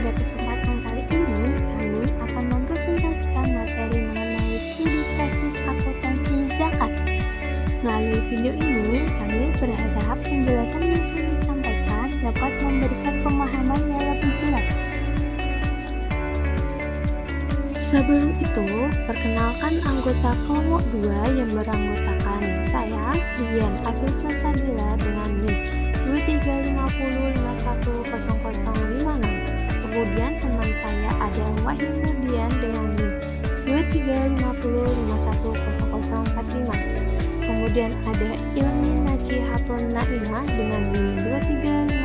Pada kesempatan kali ini, kami akan mempresentasikan materi mengenai studi kasus akuntansi zakat. Melalui video ini, kami berharap penjelasan yang kami sampaikan dapat memberikan pemahaman yang lebih jelas. Sebelum itu, perkenalkan anggota kelompok 2 yang beranggotakan saya, Dian Agilsa Sabila dengan NIM 2350510056. Kemudian teman saya ada Wahyu Nurdian dengan NIM 2350510045. Kemudian ada Ilmi Naji Hatun Naimah dengan NIM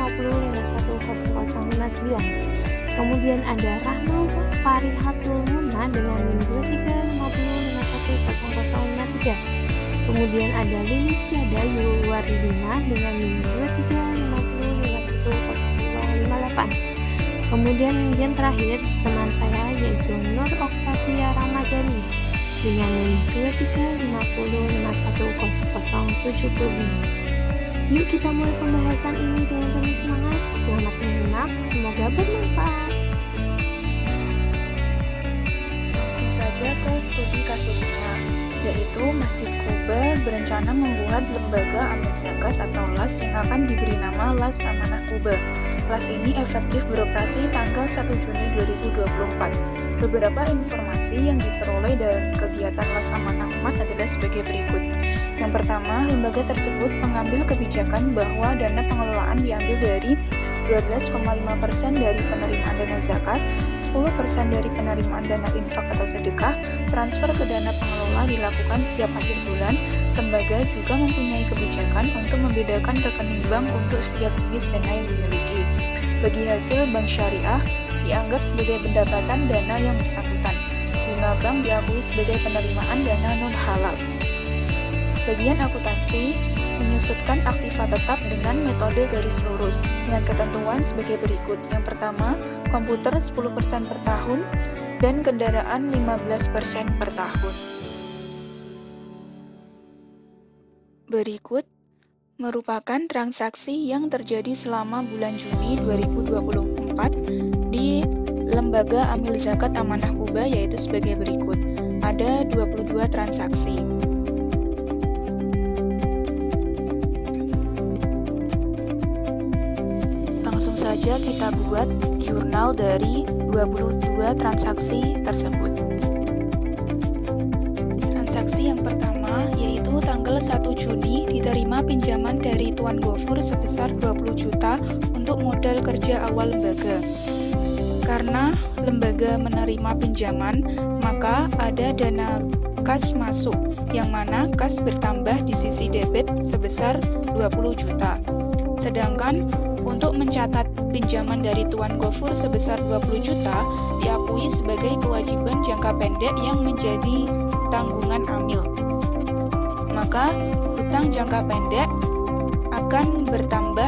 2350510059. Kemudian ada Rahma Farihatul Muna dengan NIM 2350510053. Kemudian ada Lilis Fiada Yuwardina dengan NIM 2350510058. Kemudian yang terakhir teman saya yaitu Nur Oktavia Ramadhani dengan NIM 2350510075. Yuk kita mulai pembahasan ini dengan penuh semangat. Selamat menyimak, semoga bermanfaat. Langsung saja ke studi kasusnya, yaitu Masjid Quba berencana membuat lembaga amal zakat atau LAS yang akan diberi nama LAS Amanah Quba. LAS ini efektif beroperasi tanggal 1 Juni 2024. Beberapa informasi yang diperoleh dari kegiatan LAS Amanah Umat adalah sebagai berikut. Yang pertama, lembaga tersebut mengambil kebijakan bahwa dana pengelolaan diambil dari 12,5% dari penerimaan dana zakat, 10% dari penerimaan dana infak atau sedekah, transfer ke dana pengelola dilakukan setiap akhir bulan. Lembaga juga mempunyai kebijakan untuk membedakan rekening bank untuk setiap jenis dana yang dimiliki. Bagi hasil bank syariah, dianggap sebagai pendapatan dana yang bersangkutan. Bunga bank diakui sebagai penerimaan dana non-halal. Bagian akuntansi menyusutkan aktiva tetap dengan metode garis lurus dengan ketentuan sebagai berikut. Yang pertama, komputer 10% per tahun dan kendaraan 15% per tahun. Berikut merupakan transaksi yang terjadi selama bulan Juni 2024 di Lembaga Amil Zakat Amanah Quba, yaitu sebagai berikut. Ada 22 transaksi. Langsung saja kita buat jurnal dari 22 transaksi tersebut. Transaksi yang pertama yaitu tanggal 1 Juni diterima pinjaman dari Tuan Gofur sebesar 20 juta untuk modal kerja awal lembaga. Karena lembaga menerima pinjaman, maka ada dana kas masuk, yang mana kas bertambah di sisi debit sebesar 20 juta. Sedangkan untuk mencatat pinjaman dari Tuan Gofur sebesar 20 juta diakui sebagai kewajiban jangka pendek yang menjadi tanggungan amil. Maka hutang jangka pendek akan bertambah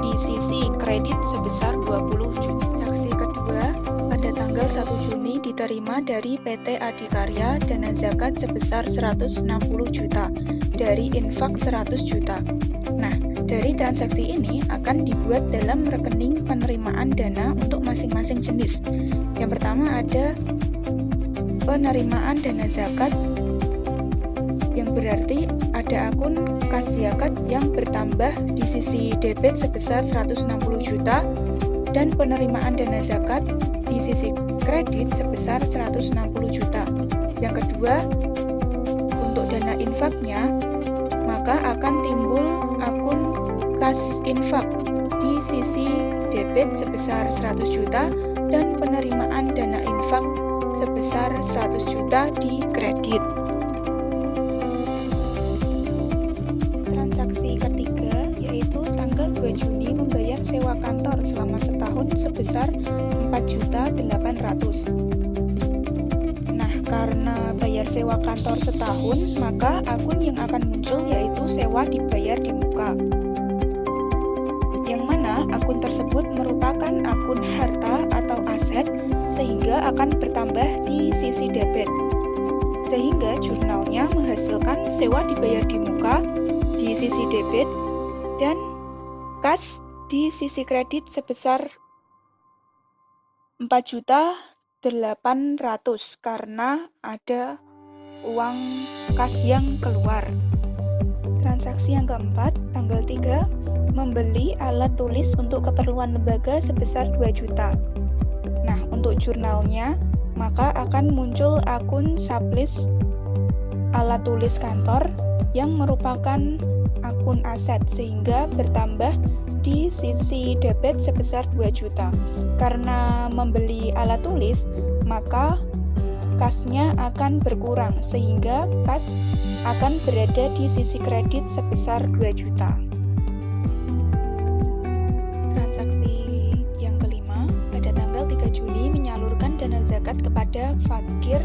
di sisi kredit sebesar 20 juta. Transaksi kedua, pada tanggal 1 Juni diterima dari PT Adikarya dana zakat sebesar 160 juta dari infak 100 juta. Nah, dari transaksi ini akan dibuat dalam rekening penerimaan dana untuk masing-masing jenis. Yang pertama ada penerimaan dana zakat, yang berarti ada akun kas zakat yang bertambah di sisi debit sebesar 160 juta dan penerimaan dana zakat di sisi kredit sebesar 160 juta. Yang kedua, untuk dana infaknya, maka akan timbul akun kas infak di sisi debit sebesar 100 juta dan penerimaan dana infak sebesar 100 juta di kredit. Transaksi ketiga yaitu tanggal 2 Juni membayar sewa kantor selama setahun sebesar 4.800.000. Nah, karena bayar sewa kantor setahun, maka akun yang akan muncul yaitu sewa dibayar di muka. Yang mana akun tersebut merupakan akun harta atau aset sehingga akan bertambah di sisi debit. Sehingga jurnalnya menghasilkan sewa dibayar di muka di sisi debit dan kas di sisi kredit sebesar 4.800.000 karena ada uang kas yang keluar. Transaksi yang keempat, tanggal 3, membeli alat tulis untuk keperluan lembaga sebesar 2 juta. Nah, untuk jurnalnya, maka akan muncul akun sublist alat tulis kantor yang merupakan akun aset sehingga bertambah di sisi debit sebesar 2 juta. Karena membeli alat tulis, maka kasnya akan berkurang sehingga kas akan berada di sisi kredit sebesar 2 juta. Transaksi yang kelima, pada tanggal 3 Juli menyalurkan dana zakat kepada fakir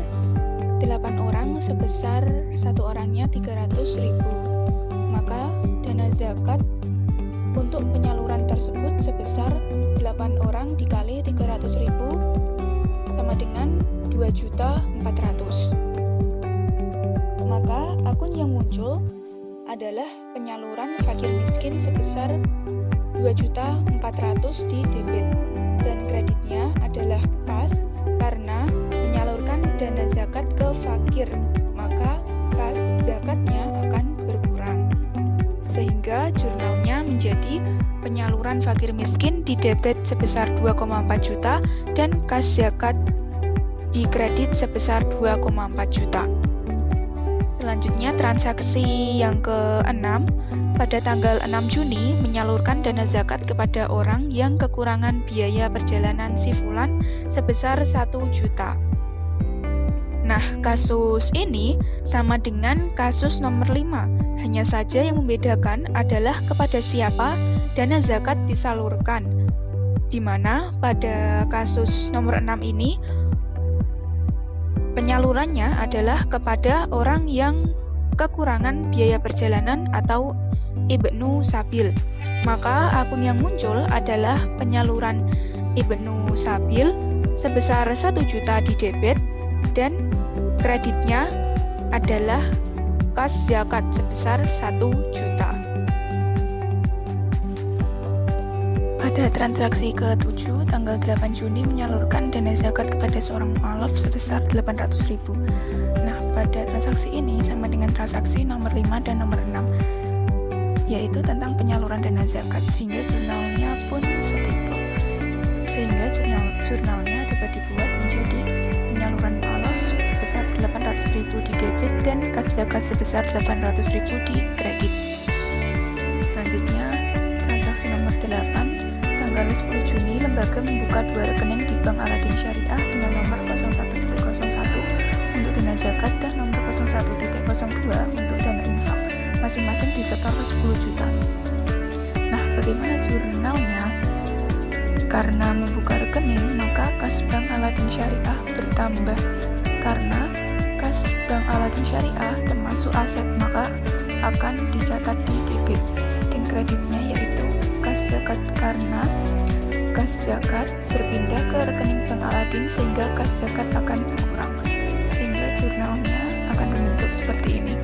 8 orang sebesar satu orangnya 300.000. Maka dana zakat untuk penyaluran tersebut sebesar 8 orang dikali 300.000 sama dengan 2.400.000. Maka akun yang muncul adalah penyaluran fakir miskin sebesar 2.400.000 di debit dan kreditnya adalah kas karena menyalurkan dana zakat ke fakir, maka kas zakatnya akan berkurang. Sehingga jurnalnya menjadi penyaluran fakir miskin di debit sebesar 2,4 juta dan kas zakat di kredit sebesar 2,4 juta. Selanjutnya transaksi yang ke-6, pada tanggal 6 Juni menyalurkan dana zakat kepada orang yang kekurangan biaya perjalanan si fulan sebesar 1 juta. Nah, kasus ini sama dengan kasus nomor 5, hanya saja yang membedakan adalah kepada siapa dana zakat disalurkan, di mana pada kasus nomor 6 ini penyalurannya adalah kepada orang yang kekurangan biaya perjalanan atau Ibnu Sabil. Maka akun yang muncul adalah penyaluran Ibnu Sabil sebesar 1 juta di debit dan kreditnya adalah kas zakat sebesar 1 juta. Pada transaksi ke-7, tanggal 8 Juni menyalurkan dana zakat kepada seorang mu'alaf sebesar 800.000. Nah, pada transaksi ini sama dengan transaksi nomor 5 dan nomor 6, yaitu tentang penyaluran dana zakat, sehingga jurnalnya pun setipe. Sehingga jurnalnya dapat dibuat menjadi penyaluran mu'alaf sebesar 800.000 di debit dan kas zakat sebesar 800.000 di kredit. Selanjutnya, transaksi nomor 8, tanggal 10 Juni, lembaga membuka 2 rekening di Bank Aladin Syariah dengan nomor 01.01 untuk dana zakat dan nomor 01.02 untuk dana infak, masing-masing disetor 10 juta. Nah, bagaimana jurnalnya? Karena membuka rekening, maka kas Bank Aladin Syariah bertambah. Karena kas Bank Aladin Syariah termasuk aset, maka akan dicatat di debit. Dan kreditnya yaitu kas zakat karena kas zakat berpindah ke rekening Bank Aladin sehingga kas zakat akan berkurang. Sehingga jurnalnya akan membentuk seperti ini.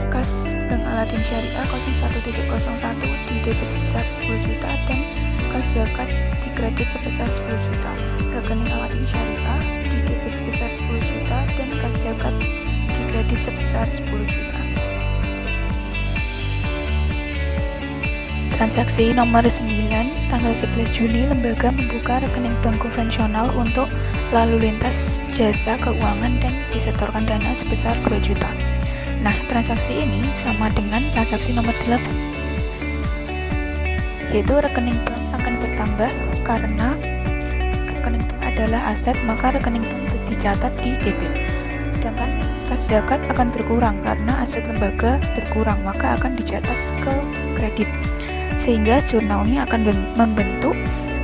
Kas Bank Aladin Syariah 01.01 di debit sebesar 10 juta dan kas zakat di kredit sebesar 10 juta. Rekening Aladin Syariah di debit sebesar 10 juta dan kas zakat di kredit sebesar 10 juta. Transaksi nomor 9, tanggal 11 Juni, lembaga membuka rekening bank konvensional untuk lalu lintas jasa keuangan dan disetorkan dana sebesar 2 juta. Nah, transaksi ini sama dengan transaksi nomor 8, yaitu rekening bank akan bertambah karena rekening bank adalah aset, maka rekening bank dicatat di debit. Sedangkan kas zakat akan berkurang karena aset lembaga berkurang, maka akan dicatat ke kredit. Sehingga jurnalnya akan membentuk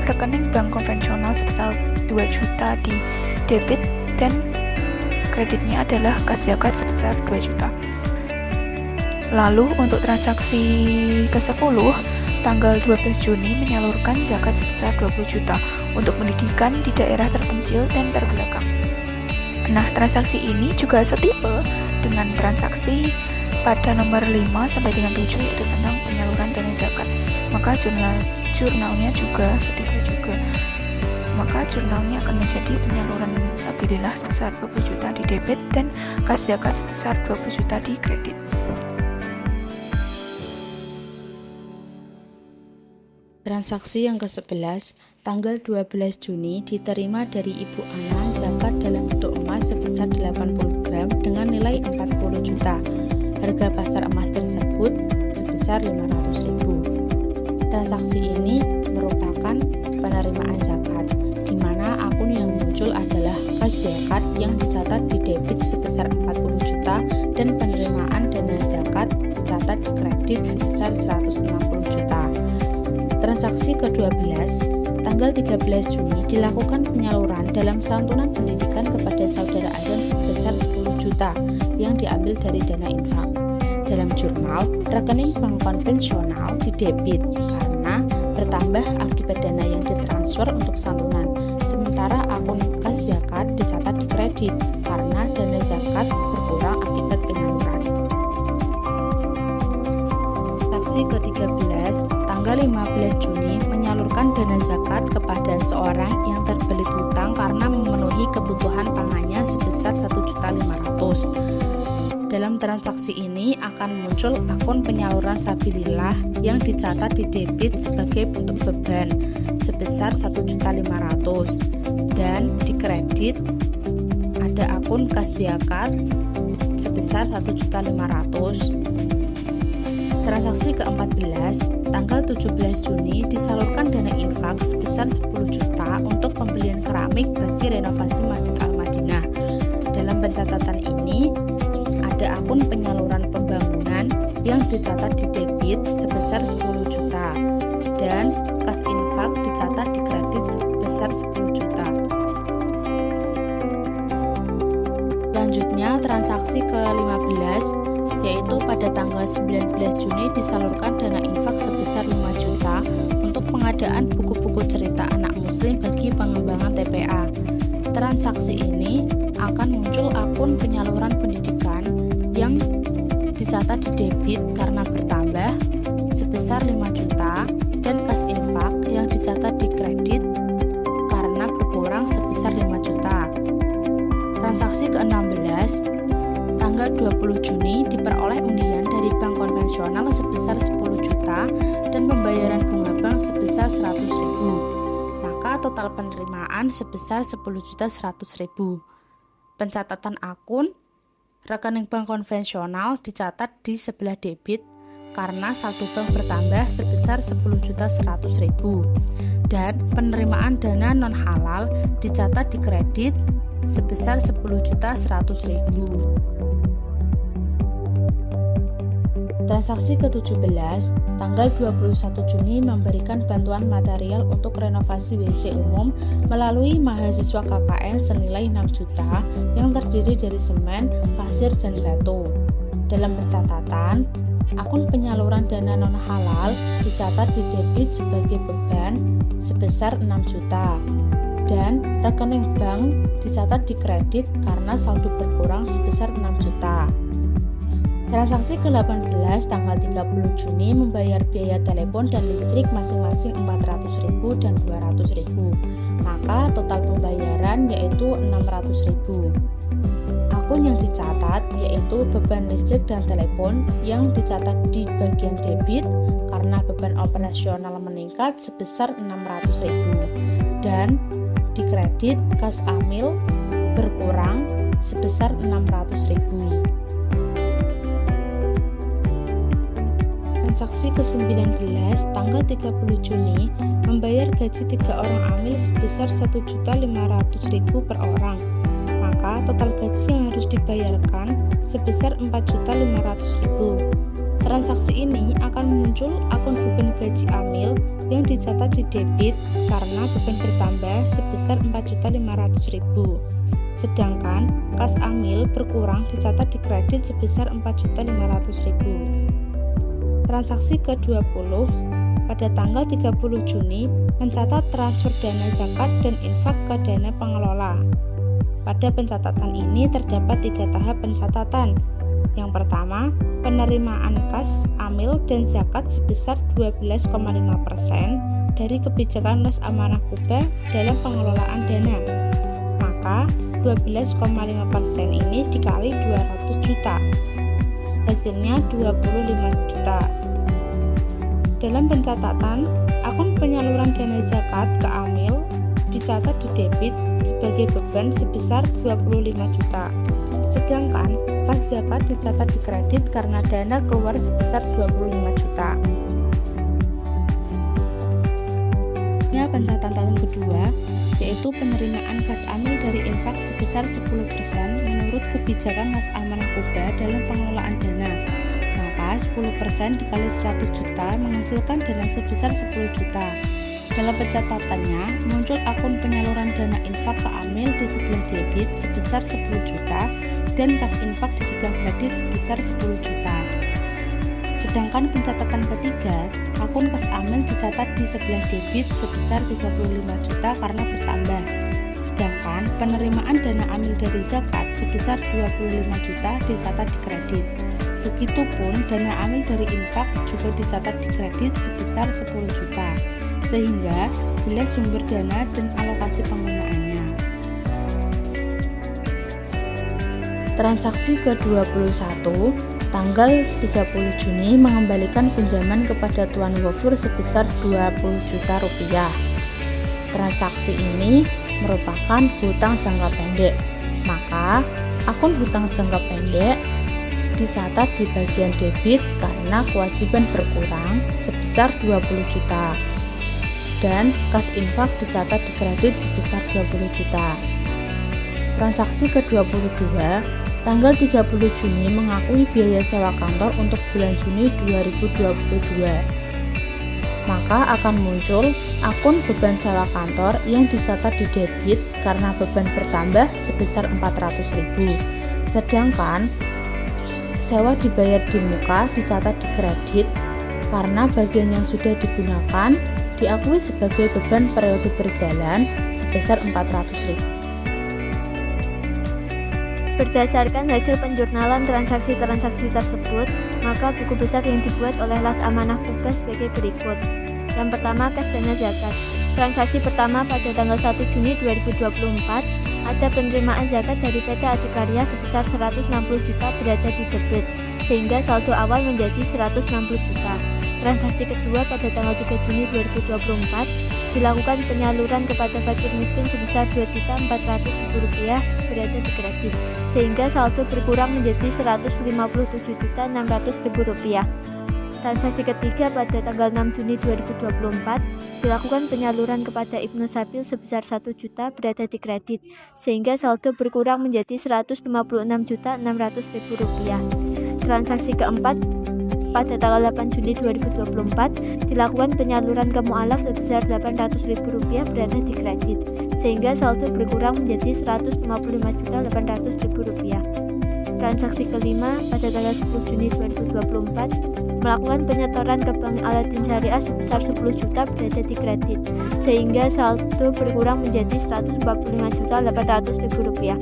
rekening bank konvensional sebesar 2 juta di debit dan kreditnya adalah kas zakat sebesar 2 juta. Lalu untuk transaksi ke-10, tanggal 12 Juni menyalurkan zakat sebesar 20 juta untuk pendidikan di daerah terpencil dan terbelakang. Nah, transaksi ini juga setipe dengan transaksi pada nomor 5 sampai dengan 7, yaitu tentang penyaluran dana zakat. Maka jurnalnya juga setipe juga. maka jurnalnya akan menjadi penyaluran sabilillah sebesar 20 juta di debit dan kas zakat sebesar 20 juta di kredit. Transaksi yang ke-11, tanggal 12 Juni diterima dari Ibu Ana zakat dalam bentuk emas sebesar 80 gram dengan nilai 40 juta. Harga pasar emas tersebut sebesar 500.000. Transaksi ini merupakan penerimaan zakat, di mana akun yang muncul adalah kas zakat yang dicatat di debit sebesar 40 juta dan penerimaan dana zakat dicatat di kredit sebesar 160 juta. Transaksi ke-12, tanggal 13 Juni dilakukan penyaluran dalam santunan pendidikan kepada saudara Adam sebesar 10 juta yang diambil dari dana infak. Dalam jurnal, rekening bank konvensional didebit karena bertambah akibat dana yang ditransfer untuk santunan, sementara akun kas zakat dicatat di kredit karena dana zakat berkurang akibat penyaluran. Transaksi ke-13, tanggal 15 Juni menyalurkan dana zakat kepada seorang yang terbelit hutang karena memenuhi kebutuhan pangannya sebesar 1.500.000. Dalam transaksi ini akan muncul akun penyaluran sabilillah yang dicatat di debit sebagai bentuk beban sebesar 1.500.000 dan di kredit ada akun kas zakat sebesar 1.500.000. Transaksi ke-14, tanggal 17 Juni disalurkan dana infak sebesar 10 juta untuk pembelian keramik bagi renovasi Masjid Al-Madinah. Dalam pencatatan ini, ada akun penyaluran pembangunan yang dicatat di debit sebesar 10 juta dan kas infak dicatat di kredit sebesar 10 juta. Selanjutnya, transaksi ke-15, yaitu pada tanggal 19 Juni disalurkan dana infak sebesar 5 juta untuk pengadaan buku-buku cerita anak muslim bagi pengembangan TPA. Transaksi ini akan muncul akun penyaluran pendidikan yang dicatat di debit karena bertambah sebesar 5 juta dan kas infak yang dicatat di kredit karena berkurang sebesar 5 juta. Transaksi ke-16, tanggal 20 Juni diperoleh undian dari bank konvensional sebesar 10 juta dan pembayaran bunga bank sebesar 100.000. Maka total penerimaan sebesar 10.100.000. Pencatatan akun rekening bank konvensional dicatat di sebelah debit karena saldo bank bertambah sebesar 10.100.000 dan penerimaan dana non halal dicatat di kredit sebesar 10.100.000. Transaksi ke-17, tanggal 21 Juni memberikan bantuan material untuk renovasi WC umum melalui mahasiswa KKN senilai 6 juta yang terdiri dari semen, pasir, dan batu. Dalam pencatatan, akun penyaluran dana non halal dicatat di debit sebagai beban sebesar 6 juta dan rekening bank dicatat di kredit karena saldo berkurang sebesar 6 juta. Transaksi ke-18 tanggal 30 Juni membayar biaya telepon dan listrik masing-masing 400.000 dan 200.000. Maka total pembayaran yaitu 600.000. Akun yang dicatat yaitu beban listrik dan telepon yang dicatat di bagian debit karena beban operasional meningkat sebesar 600.000 dan di kredit kas amil berkurang sebesar 600.000. Transaksi ke-19 tanggal 30 Juni membayar gaji 3 orang amil sebesar 1.500.000 per orang. Maka total gaji yang harus dibayarkan sebesar 4.500.000. Transaksi ini akan muncul akun beban gaji amil yang dicatat di debit karena beban bertambah sebesar 4.500.000. Sedangkan kas amil berkurang dicatat di kredit sebesar 4.500.000. Transaksi ke-20 pada tanggal 30 Juni mencatat transfer dana zakat dan infak ke dana pengelola. Pada pencatatan ini terdapat 3 tahap pencatatan. Yang pertama, penerimaan kas amil dan zakat sebesar 12,5% dari kebijakan Les Amanah Kuba dalam pengelolaan dana. Maka 12,5% ini dikali 200 juta. Hasilnya 25 juta. Dalam pencatatan, akun penyaluran dana zakat ke Amil dicatat di debit sebagai beban sebesar 25 juta. Sedangkan kas zakat dicatat di kredit karena dana keluar sebesar 25 juta. Pencatatan tahun kedua, yaitu penerimaan kas Amil dari infak sebesar 10% menurut kebijakan Las Amanah Kuba dalam pengelolaan dana. Maka 10% dikali 100 juta menghasilkan dana sebesar 10 juta. Dalam pencatatannya, muncul akun penyaluran dana infak ke Amil di sebelah debit sebesar 10 juta dan kas infak di sebelah kredit sebesar 10 juta. Sedangkan pencatatan ketiga, akun kas Amil dicatat di sebelah debit sebesar 35 juta karena bertambah. Sedangkan penerimaan dana Amil dari zakat sebesar 25 juta dicatat di kredit. Begitupun dana Amil dari infak juga dicatat di kredit sebesar 10 juta. Sehingga jelas sumber dana dan alokasi penggunaannya. Transaksi ke-21 tanggal 30 Juni mengembalikan pinjaman kepada Tuan Gofur sebesar 20 juta rupiah. Transaksi ini merupakan hutang jangka pendek, maka akun hutang jangka pendek dicatat di bagian debit karena kewajiban berkurang sebesar 20 juta. Dan kas infak dicatat di kredit sebesar 20 juta. Transaksi ke-22 tanggal 30 Juni mengakui biaya sewa kantor untuk bulan Juni 2022. Maka akan muncul akun beban sewa kantor yang dicatat di debit karena beban bertambah sebesar 400.000. Sedangkan sewa dibayar di muka dicatat di kredit karena bagian yang sudah digunakan diakui sebagai beban periode berjalan sebesar 400.000. Berdasarkan hasil penjurnalan transaksi-transaksi tersebut, maka buku besar yang dibuat oleh Las Amanah Kuba sebagai berikut. Yang pertama, kas dana zakat. Transaksi pertama pada tanggal 1 Juni 2024, ada penerimaan zakat dari PT Adikarya sebesar 160 juta berada di debit, sehingga saldo awal menjadi 160 juta. Transaksi kedua pada tanggal 3 Juni 2024, dilakukan penyaluran kepada fakir miskin sebesar Rp2.400.000 berada di kredit, sehingga saldo berkurang menjadi Rp157.600.000. Transaksi ketiga pada tanggal 6 Juni 2024, dilakukan penyaluran kepada Ibnu Sabil sebesar 1 juta berada di kredit, sehingga saldo berkurang menjadi Rp156.600.000. Transaksi keempat pada tanggal 8 Juni 2024, dilakukan penyaluran ke mu'alaf sebesar Rp800.000 berada di kredit, sehingga saldo berkurang menjadi Rp155.800.000. Transaksi kelima pada tanggal 10 Juni 2024, melakukan penyetoran ke Bank Aladin Syariah sebesar 10 juta berada di kredit, sehingga saldo berkurang menjadi Rp145.800.000.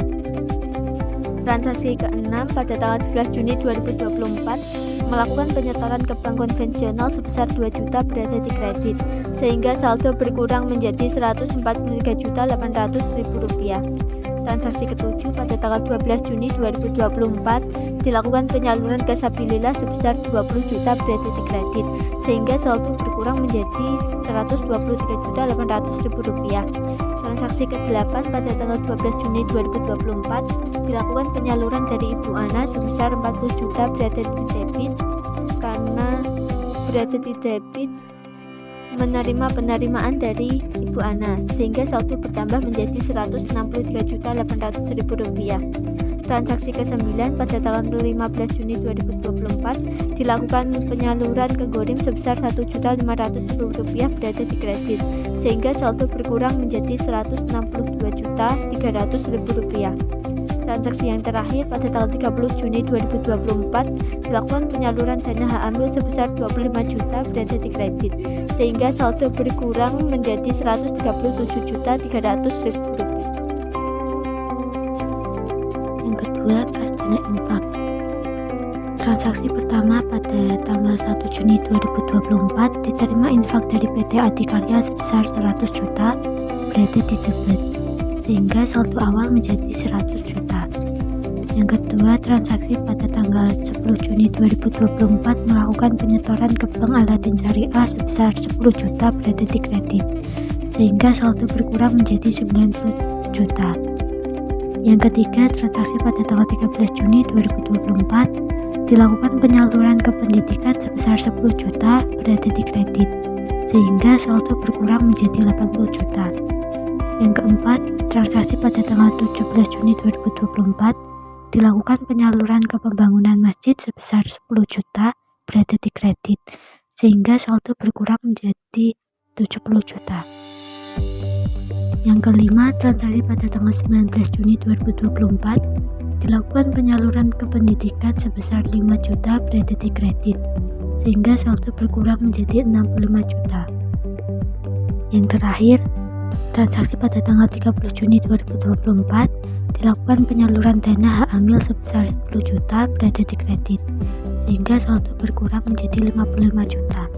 Transaksi ke-6 pada tanggal 11 Juni 2024, melakukan penyetoran ke bank konvensional sebesar 2 juta berada di kredit, sehingga saldo berkurang menjadi Rp143.800.000. Transaksi ke-7 pada tanggal 12 Juni 2024, dilakukan penyaluran ke Sabilillah sebesar 20 juta berada di kredit, sehingga saldo berkurang menjadi Rp123.800.000. Transaksi ke-8 pada tanggal 12 Juni 2024, dilakukan penyaluran dari Ibu Ana sebesar 40 juta berada di debit karena berada di debit menerima penerimaan dari Ibu Ana, sehingga saldo bertambah menjadi Rp163.800.000. Transaksi ke-9 pada tanggal 15 Juni 2024, dilakukan penyaluran ke Gorim sebesar Rp1.500.000 berada di kredit, sehingga saldo berkurang menjadi Rp162.300.000. Transaksi yang terakhir pada tanggal 30 Juni 2024, dilakukan penyaluran dana hak amil sebesar 25 juta berada di kredit, sehingga saldo berkurang menjadi Rp137.300.000. Yang kedua, kas dana infak. transaksi pertama pada tanggal 1 Juni 2024 diterima infak dari PT Adikarya sebesar 100 juta berada di debit, sehingga saldo awal menjadi 100 juta. Yang kedua, transaksi pada tanggal 10 Juni 2024 melakukan penyetoran ke Bank Aladin Syariah sebesar 10 juta berada di kredit, sehingga saldo berkurang menjadi 90 juta. Yang ketiga, transaksi pada tanggal 13 Juni 2024 dilakukan penyaluran ke pendidikan sebesar 10 juta berada di kredit, sehingga saldo berkurang menjadi 80 juta. Yang keempat, transaksi pada tanggal 17 Juni 2024 dilakukan penyaluran ke pembangunan masjid sebesar 10 juta berada di kredit, sehingga saldo berkurang menjadi 70 juta. Yang kelima, transaksi pada tanggal 19 Juni 2024 dilakukan penyaluran ke pendidikan sebesar 5 juta berada di kredit, sehingga saldo berkurang menjadi 65 juta. Yang terakhir, transaksi pada tanggal 30 Juni 2024 dilakukan penyaluran dana hak amil sebesar 10 juta berada di kredit, sehingga saldo berkurang menjadi 55 juta.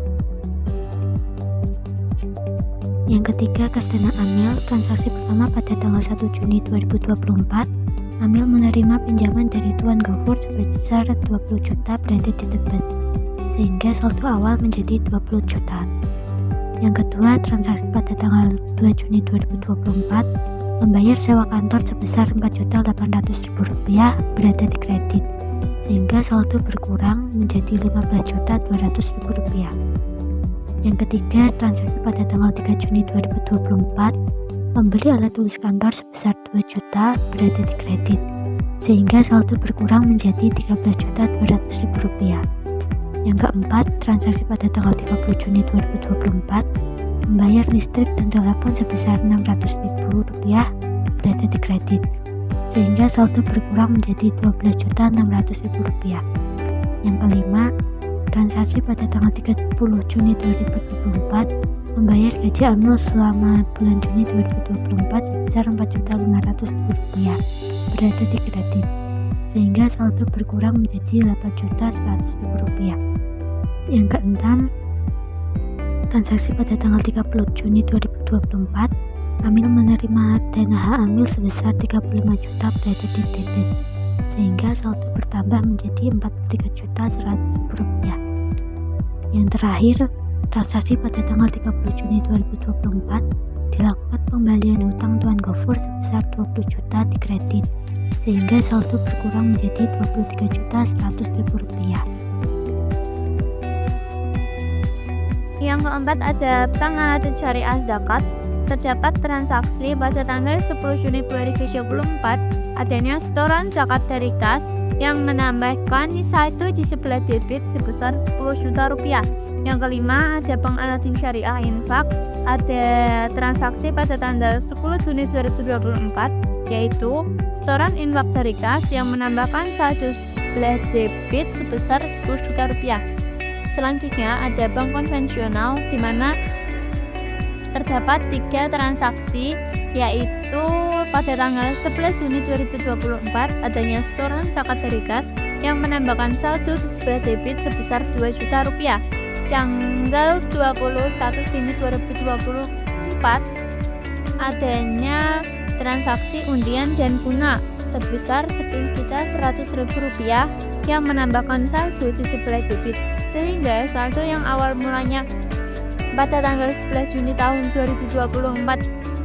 Yang ketiga, kas dana amil, transaksi pertama pada tanggal 1 Juni 2024, amil menerima pinjaman dari Tuan Gofur sebesar 20 juta berada di debit, sehingga saldo awal menjadi 20 juta. Yang kedua, transaksi pada tanggal 2 Juni 2024 membayar sewa kantor sebesar Rp4.800.000 berada di kredit, sehingga saldo berkurang menjadi Rp15.200.000. Yang ketiga, transaksi pada tanggal 3 Juni 2024 membeli alat tulis kantor sebesar 2 juta berada di kredit, sehingga saldo berkurang menjadi Rp13.200.000. Yang keempat, transaksi pada tanggal 30 Juni 2024 membayar listrik dan telepon sebesar Rp600.000 berada di kredit, sehingga saldo berkurang menjadi Rp12.600.000. Yang kelima, transaksi pada tanggal 30 Juni 2024 membayar gaji amil selama bulan Juni 2024 sebesar Rp4.500.000 berada di kredit, sehingga saldo berkurang menjadi Rp8.100.000. Yang keenam, transaksi pada tanggal 30 Juni 2024 amil menerima dana hak amil sebesar 35 juta berada di debit, sehingga saldo bertambah menjadi Rp43.100.000. Yang terakhir, transaksi pada tanggal 30 Juni 2024 dilakukan pembalian hutang Tuan Gofur sebesar 20 juta di kredit, sehingga saldo berkurang menjadi Rp23.100.000. Yang keempat ada Bank Aladin Syariah Zakat. Terdapat transaksi pada tanggal 10 Juni 2024 adanya setoran zakat dari kas yang menambahkan saldo di sebelah debit sebesar Rp10 juta. Yang kelima ada Bank Aladin Syariah Infak. Ada transaksi pada tanggal 10 Juni 2024 yaitu setoran infak dari kas yang menambahkan saldo sebelah debit sebesar Rp10 juta. Selanjutnya ada bank konvensional di mana terdapat 3 transaksi, yaitu pada tanggal 11 Juni 2024 adanya setoran zakat dari kas yang menambahkan saldo di sebelah debit sebesar Rp2 juta. Tanggal 21 Juni 2024 adanya transaksi undian dan bunga sebesar Rp1.100.000 yang menambahkan saldo di sebelah debit, sehingga saldo yang awal mulanya pada tanggal 11 Juni tahun 2024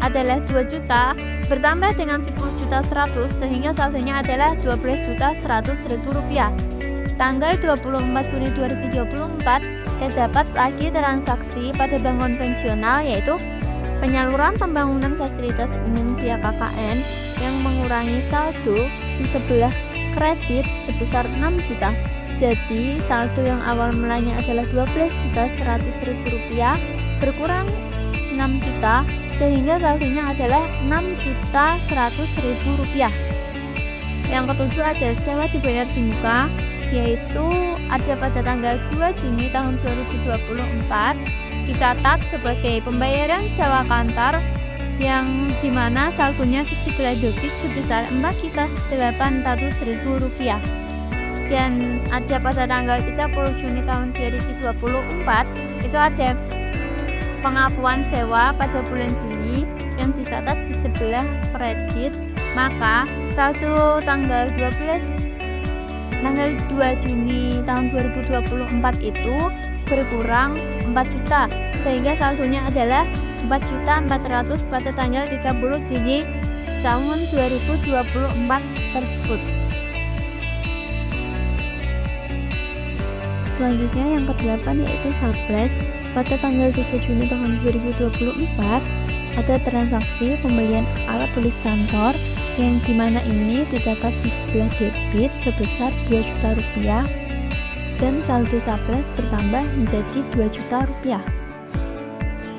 adalah 2 juta bertambah dengan 10.100.000 sehingga saldonya adalah Rp12.100.000. Tanggal 24 Juni 2024 terdapat lagi transaksi pada bank konvensional yaitu penyaluran pembangunan fasilitas umum via KKN yang mengurangi saldo di sebelah kredit sebesar 6 juta. Jadi saldo yang awal mulanya adalah Rp12.100.000 berkurang 6 juta sehingga saldonya adalah Rp6.100.000. Yang ketujuh ada sewa dibayar di muka, yaitu ada pada tanggal 2 Juni tahun 2024 dicatat sebagai pembayaran sewa kantor yang dimana saldonya di sebelah debit sebesar Rp4.800.000. Kemudian ada pada tanggal 30 Juni tahun 2024 itu ada pengakuan sewa pada bulan Juni yang dicatat di sebelah kredit, maka saldo tanggal 2 Juni tahun 2024 itu berkurang 4 juta sehingga saldonya adalah 4.400.000 pada tanggal 30 Juni tahun 2024 tersebut. Selanjutnya yang ke-8 yaitu surplus. Pada tanggal 3 Juni tahun 2024 ada transaksi pembelian alat tulis kantor yang dimana ini didapat di sebelah debit sebesar 2 juta rupiah dan saldo surplus bertambah menjadi 2 juta rupiah.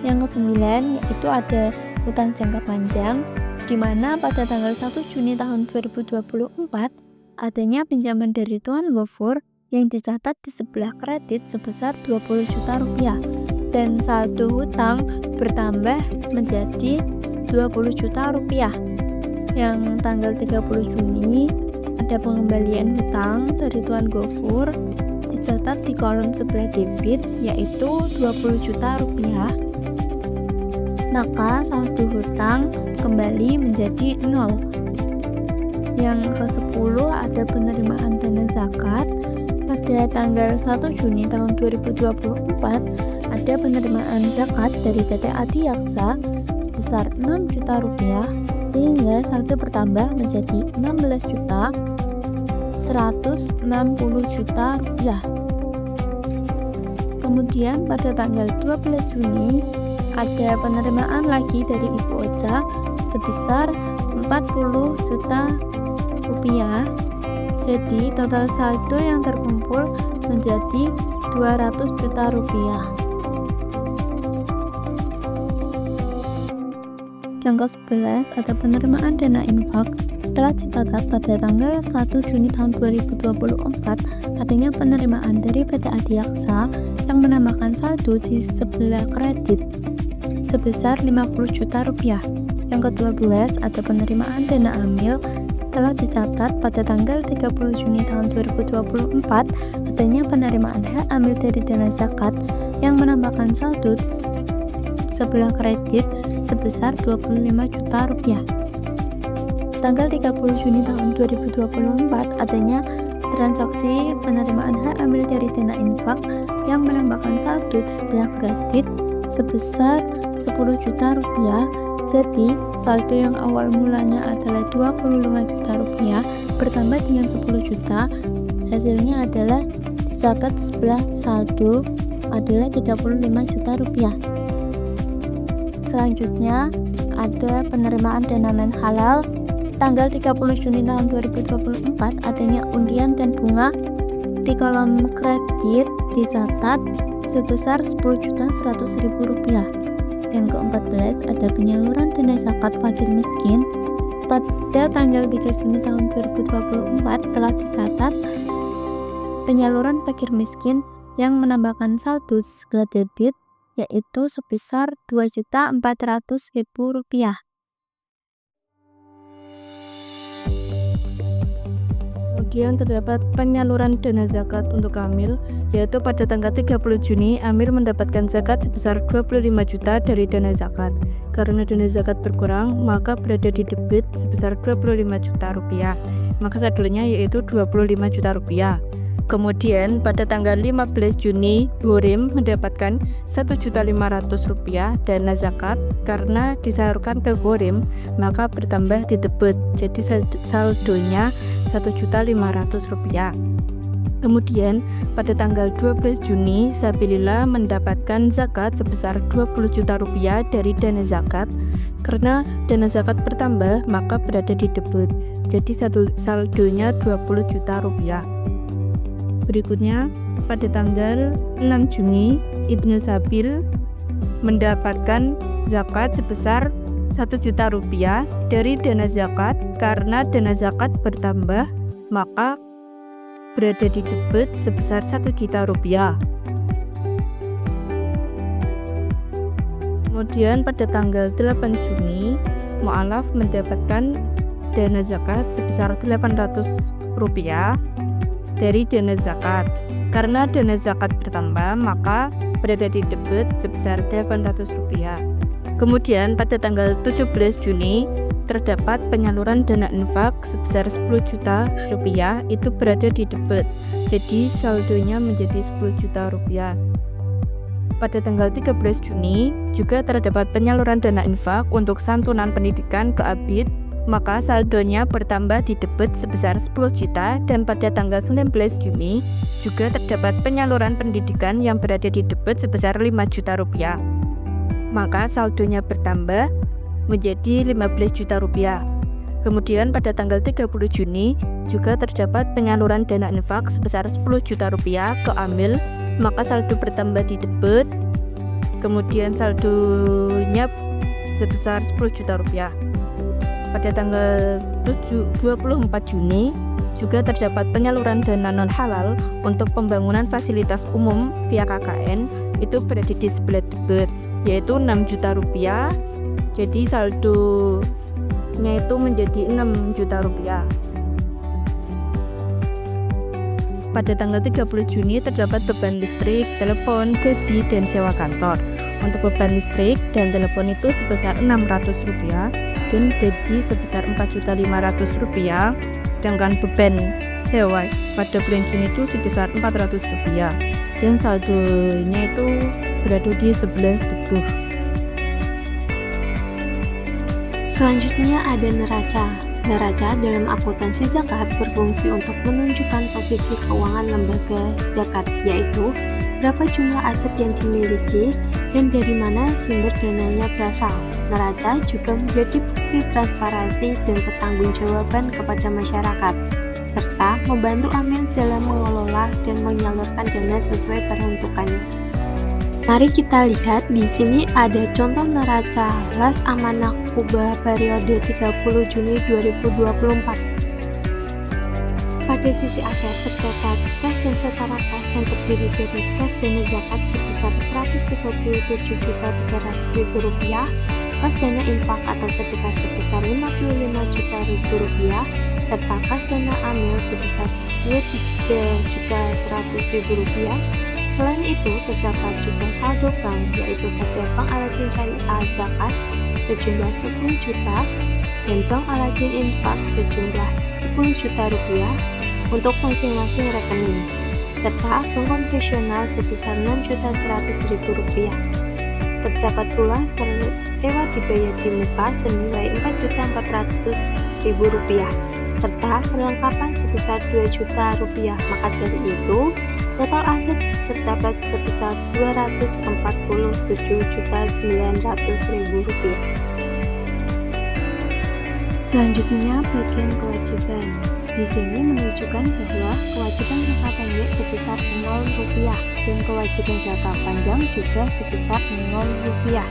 Yang ke-9 yaitu ada utang jangka panjang di mana pada tanggal 1 Juni tahun 2024 adanya pinjaman dari Tuan Gofur yang dicatat di sebelah kredit sebesar 20 juta rupiah dan saldo hutang bertambah menjadi 20 juta rupiah. Yang tanggal 30 Juni ada pengembalian hutang dari Tuan Gofur dicatat di kolom sebelah debit yaitu 20 juta rupiah. Maka saldo hutang kembali menjadi 0. Yang ke-10 ada penerimaan dana zakat. Pada tanggal 1 Juni tahun 2024 ada penerimaan zakat dari PT Adiaksa sebesar 6 juta rupiah sehingga saldo bertambah menjadi 16.160 juta rupiah. Kemudian pada tanggal 12 Juni ada penerimaan lagi dari Ibu Ocha sebesar 40 juta rupiah. Jadi total saldo yang terkumpul menjadi 200 juta rupiah. Yang ke-11 ada penerimaan dana infak. Telah dicatat pada tanggal 1 Juni tahun 2024 adanya penerimaan dari PT Adiaksa yang menambahkan saldo di sebelah kredit sebesar 50 juta rupiah. Yang ke-12 ada penerimaan dana amil. Telah dicatat pada tanggal 30 Juni tahun 2024 adanya penerimaan hak amil dari dana zakat yang menambahkan saldo di sebelah kredit sebesar 25 juta rupiah. Tanggal 30 Juni tahun 2024 adanya transaksi penerimaan hak amil dari dana infak yang menambahkan saldo di sebelah kredit sebesar 10 juta rupiah. Jadi, saldo yang awal mulanya adalah 25 juta rupiah bertambah dengan 10 juta, hasilnya adalah dicatat sebelah saldo adalah 35 juta rupiah. Selanjutnya, ada penerimaan dana men halal. Tanggal 30 Juni tahun 2024 adanya undian dan bunga di kolom kredit dicatat sebesar 10.100.000 rupiah. Yang ke-14 ada penyaluran dana zakat fakir miskin. Pada tanggal 3 Juni tahun 2024 telah dicatat penyaluran fakir miskin yang menambahkan saldo sebelah debit yaitu sebesar 2.400.000 rupiah. Kemudian terdapat penyaluran dana zakat untuk amil, yaitu pada tanggal 30 Juni amil mendapatkan zakat sebesar 25 juta dari dana zakat. Karena dana zakat berkurang, maka berada di debit sebesar 25 juta rupiah. Maka saldonya yaitu 25 juta rupiah. Kemudian pada tanggal 15 Juni Gorim mendapatkan 1.500.000 rupiah dana zakat. Karena disalurkan ke Gorim, maka bertambah di debit, jadi saldonya 1.500.000 rupiah. Kemudian pada tanggal 12 Juni Sabilillah mendapatkan zakat sebesar 20 juta rupiah dari dana zakat. Karena dana zakat bertambah, maka berada di debit, jadi saldonya 20 juta rupiah. Berikutnya, pada tanggal 6 Juni, Ibnu Sabil mendapatkan zakat sebesar 1 juta rupiah dari dana zakat. Karena dana zakat bertambah, maka berada di debit sebesar 1 juta rupiah. Kemudian pada tanggal 8 Juni, Mu'alaf mendapatkan dana zakat sebesar 800 rupiah dari dana zakat. Karena dana zakat bertambah, maka berada di debit sebesar Rp800. Kemudian pada tanggal 17 Juni terdapat penyaluran dana infak sebesar Rp10 juta, itu berada di debit. Jadi saldonya menjadi Rp10 juta. Pada tanggal 13 Juni juga terdapat penyaluran dana infak untuk santunan pendidikan ke ABID, maka saldonya bertambah di debit sebesar Rp10 juta, dan pada tanggal 19 Juni juga terdapat penyaluran pendidikan yang berada di debit sebesar Rp5 juta. Maka saldonya bertambah menjadi Rp15 juta. Kemudian pada tanggal 30 Juni juga terdapat penyaluran dana infak sebesar Rp10 juta ke AMIL, maka saldo bertambah di debit, kemudian saldonya sebesar Rp10 juta. Pada tanggal 24 Juni juga terdapat penyaluran dana non halal untuk pembangunan fasilitas umum via KKN, itu berada di sebelah debit, yaitu Rp6 juta. Jadi saldonya itu menjadi Rp6 juta. Pada tanggal 30 Juni terdapat beban listrik, telepon, gaji, dan sewa kantor. Untuk beban listrik dan telepon itu sebesar Rp600 dan gaji sebesar Rp4.500, sedangkan beban sewa pada bulan Juni itu sebesar Rp400 dan saldonya itu berada di sebelah debit. Selanjutnya ada neraca. Neraca dalam akuntansi zakat berfungsi untuk menunjukkan posisi keuangan lembaga zakat, yaitu berapa jumlah aset yang dimiliki dan dari mana sumber dananya berasal. Neraca juga menjadi bukti transparansi dan pertanggungjawaban kepada masyarakat, serta membantu AMIL dalam mengelola dan menyalurkan dana sesuai peruntukannya. Mari kita lihat di sini ada contoh neraca Las Amanah Kuba periode 30 Juni 2024. Pada sisi aset terdapat kas dan setara kas yang terdiri dari kas dana zakat sebesar Rp137.300.000, kas dana infak atau sedekah sebesar Rp55 juta, serta kas dana AMIL sebesar Rp23.100.000. Selain itu, terdapat juga saldo bank, yaitu pada Bank Al-Yaqin Syariah Zakat sejumlah Rp10 juta dan Bank Al-Yaqin Infak sejumlah Rp10 juta untuk masing-masing rekening, serta bank konvensional sebesar Rp6.100.000. Terdapat pula sewa dibayar di muka senilai Rp4.400.000, serta perlengkapan sebesar Rp2 juta. Maka dari itu, total aset terdapat sebesar Rp247.900.000. Selanjutnya bagian kewajiban. Di sini menunjukkan bahwa kewajiban jangka pendek sebesar Rp0 dan kewajiban jangka panjang juga sebesar Rp0.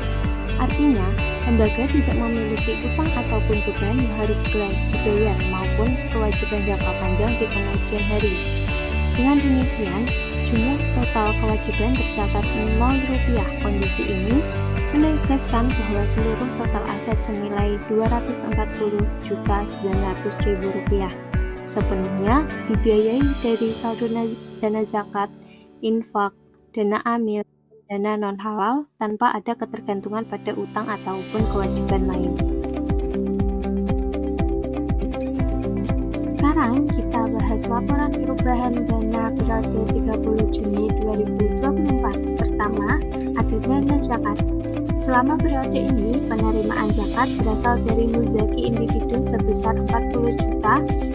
Artinya, lembaga tidak memiliki utang ataupun beban yang harus dibayar maupun kewajiban jangka panjang di kemudian hari. Dengan demikian, jumlah total kewajiban tercatat Rp0. Kondisi ini menegaskan bahwa seluruh total aset senilai Rp240.900.000 sepenuhnya dibiayai dari saldo dana zakat, infak, dana AMIL, dana non-halal tanpa ada ketergantungan pada utang ataupun kewajiban lain. Sekarang kita bahas laporan perubahan dana periode 30 Juni 2024. Pertama, ada dana zakat. Selama periode ini, penerimaan zakat berasal dari muzaki individu sebesar 40 juta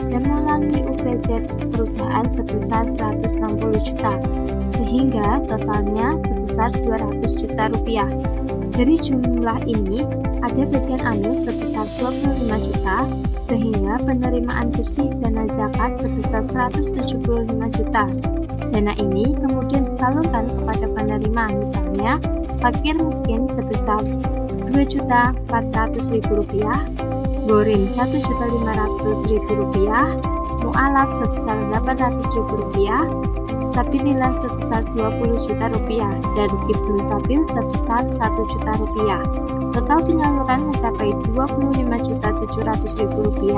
dan melalui UPZ perusahaan sebesar 160 juta, sehingga totalnya sebesar 200 juta rupiah. Dari jumlah ini, ada bagian AMIL sebesar 25 juta, sehingga penerimaan bersih dana zakat sebesar 175 juta. Dana ini kemudian disalurkan kepada penerima, misalnya fakir miskin sebesar Rp2.400.000, Borin Rp1.500.000, Mu'alaf sebesar Rp800.000, Sabilillah sebesar Rp20 juta, dan Ibnu Sabil sebesar Rp1 juta. Total penyaluran mencapai Rp25.700.000,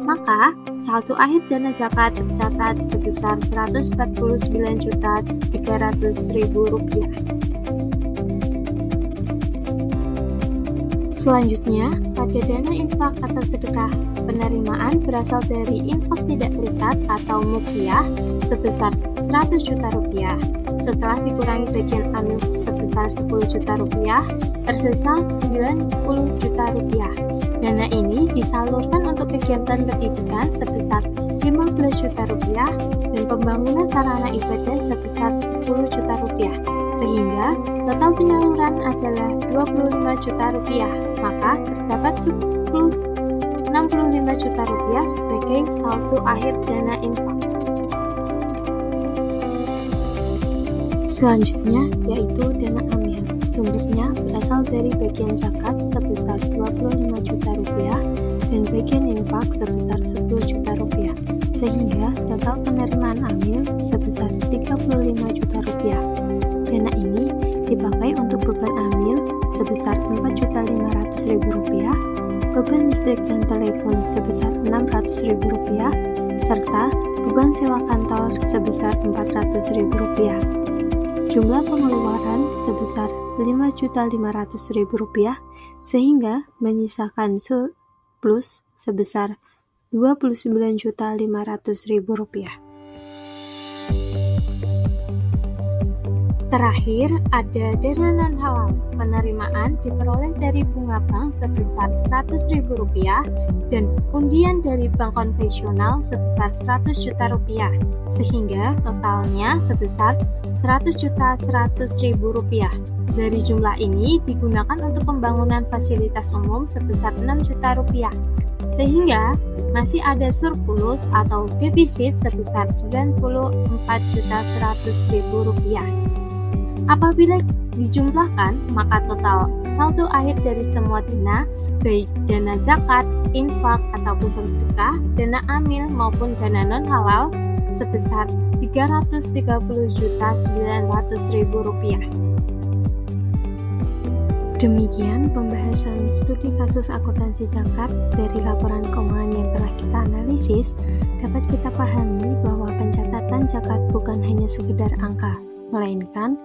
maka maka saldo akhir dana zakat tercatat sebesar Rp149.300.000. Selanjutnya, pada dana infak atau sedekah, penerimaan berasal dari infak tidak terikat atau muqiyah sebesar Rp100 juta. Setelah dikurangi bagian amil sebesar Rp10 juta, tersisa Rp90 juta. Dana ini disalurkan untuk kegiatan pendidikan sebesar Rp15 juta dan pembangunan sarana ibadah sebesar Rp10 juta, sehingga total penyaluran adalah Rp25 juta, maka terdapat surplus Rp65 juta sebagai saldo akhir dana infak. Selanjutnya yaitu dana amil. Sumbernya berasal dari bagian zakat sebesar Rp25 juta dan bagian infak sebesar Rp10 juta, sehingga total penerimaan amil sebesar Rp35 juta. Dana ini dipakai untuk beban amil sebesar Rp4.500.000, beban listrik dan telepon sebesar Rp600.000, serta beban sewa kantor sebesar Rp400.000. Jumlah pengeluaran sebesar Rp5.500.000 sehingga menyisakan surplus sebesar Rp29.500.000. Terakhir, ada dana non-halal. Penerimaan diperoleh dari bunga bank sebesar Rp100.000 dan undian dari bank konvensional sebesar Rp100 juta, sehingga totalnya sebesar Rp100.100.000. Dari jumlah ini digunakan untuk pembangunan fasilitas umum sebesar Rp6 juta, sehingga masih ada surplus atau defisit sebesar Rp94.100.000. Apabila dijumlahkan, maka total saldo akhir dari semua dana, baik dana zakat, infak ataupun sedekah, dana amil maupun dana non-halal sebesar Rp330.900.000. Demikian pembahasan studi kasus akuntansi zakat. Dari laporan keuangan yang telah kita analisis, dapat kita pahami bahwa pencatatan zakat bukan hanya sekedar angka, melainkan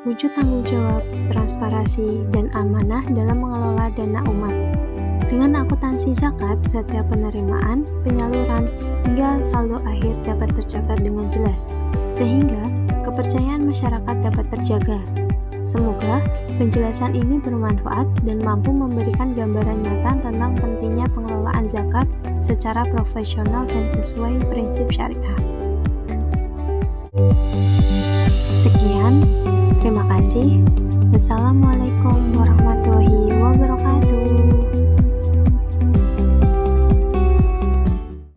wujud tanggung jawab, transparansi, dan amanah dalam mengelola dana umat. Dengan akuntansi zakat, setiap penerimaan, penyaluran, hingga saldo akhir dapat tercatat dengan jelas, sehingga kepercayaan masyarakat dapat terjaga. Semoga penjelasan ini bermanfaat dan mampu memberikan gambaran nyata tentang pentingnya pengelolaan zakat secara profesional dan sesuai prinsip syariah. Sekian, terima kasih. Wassalamualaikum warahmatullahi wabarakatuh.